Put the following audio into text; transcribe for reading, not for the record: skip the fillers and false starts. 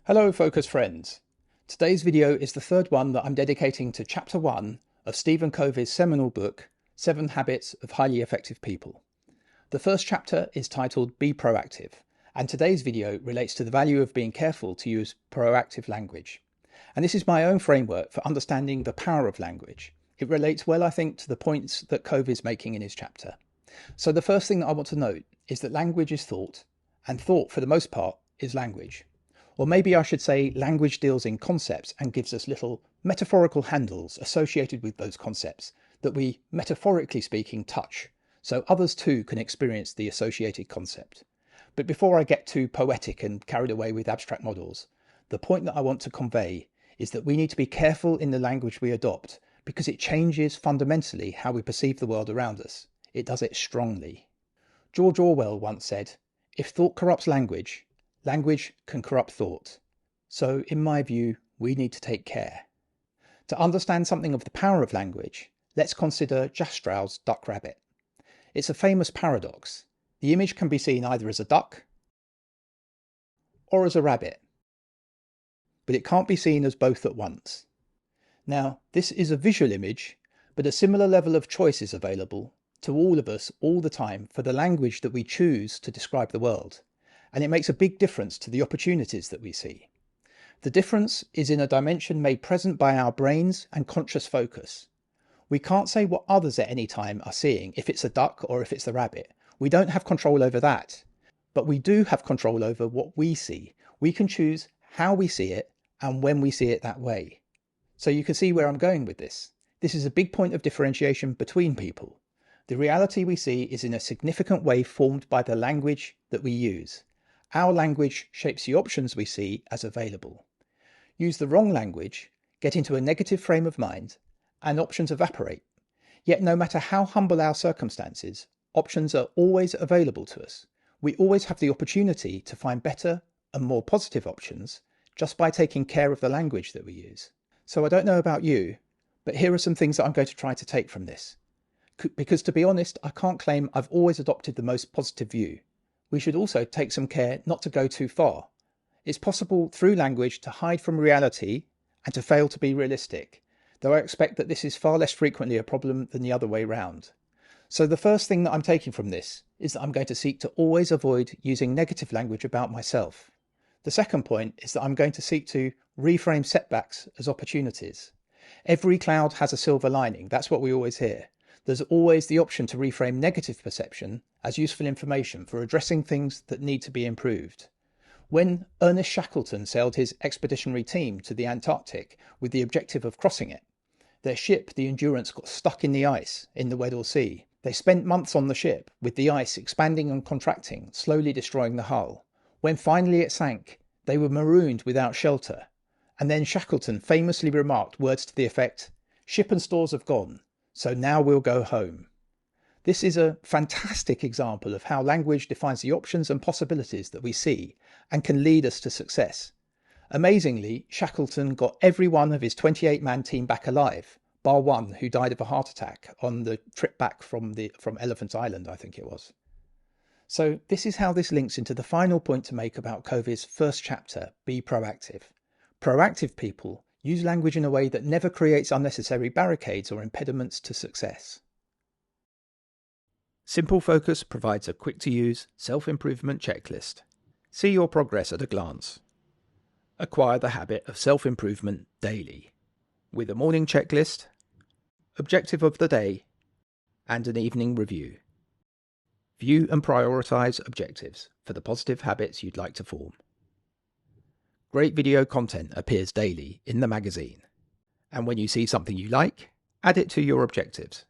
Hello Focus friends. Today's video is the third one that I'm dedicating to Chapter 1 of Stephen Covey's seminal book, 7 Habits of Highly Effective People. The first chapter is titled Be Proactive, and today's video relates to the value of being careful to use proactive language. And this is my own framework for understanding the power of language. It relates well, I think, to the points that Covey is making in his chapter. So the first thing that I want to note is that language is thought, and thought, for the most part, is language. Or maybe I should say language deals in concepts and gives us little metaphorical handles associated with those concepts that we, metaphorically speaking, touch, so others too can experience the associated concept. But before I get too poetic and carried away with abstract models, the point that I want to convey is that we need to be careful in the language we adopt because it changes fundamentally how we perceive the world around us. It does it strongly. George Orwell once said, "If thought corrupts language, language can corrupt thought." So, in my view, we need to take care. To understand something of the power of language, let's consider Jastrow's duck rabbit. It's a famous paradox. The image can be seen either as a duck or as a rabbit, but it can't be seen as both at once. Now, this is a visual image, but a similar level of choice is available to all of us all the time for the language that we choose to describe the world. And it makes a big difference to the opportunities that we see. The difference is in a dimension made present by our brains and conscious focus. We can't say what others at any time are seeing, if it's a duck or if it's the rabbit. We don't have control over that. But we do have control over what we see. We can choose how we see it and when we see it that way. So you can see where I'm going with this. This is a big point of differentiation between people. The reality we see is in a significant way formed by the language that we use. Our language shapes the options we see as available. Use the wrong language, get into a negative frame of mind, and options evaporate. Yet no matter how humble our circumstances, options are always available to us. We always have the opportunity to find better and more positive options just by taking care of the language that we use. So I don't know about you, but here are some things that I'm going to try to take from this. Because to be honest, I can't claim I've always adopted the most positive view. We should also take some care not to go too far. It's possible through language to hide from reality and to fail to be realistic, though I expect that this is far less frequently a problem than the other way round. So the first thing that I'm taking from this is that I'm going to seek to always avoid using negative language about myself. The second point is that I'm going to seek to reframe setbacks as opportunities. Every cloud has a silver lining, that's what we always hear. There's always the option to reframe negative perception as useful information for addressing things that need to be improved. When Ernest Shackleton sailed his expeditionary team to the Antarctic with the objective of crossing it, their ship, the Endurance, got stuck in the ice in the Weddell Sea. They spent months on the ship, with the ice expanding and contracting, slowly destroying the hull. When finally it sank, they were marooned without shelter. And then Shackleton famously remarked words to the effect, "Ship and stores have gone, so now we'll go home." This is a fantastic example of how language defines the options and possibilities that we see and can lead us to success. Amazingly, Shackleton got every one of his 28-man team back alive, bar one who died of a heart attack on the trip back from Elephant Island, I think it was. So this is how this links into the final point to make about Covey's first chapter, Be Proactive. Proactive people use language in a way that never creates unnecessary barricades or impediments to success. Simple Focus provides a quick-to-use, self-improvement checklist. See your progress at a glance. Acquire the habit of self-improvement daily, with a morning checklist, objective of the day, and an evening review. View and prioritize objectives for the positive habits you'd like to form. Great video content appears daily in the magazine, and when you see something you like, add it to your objectives.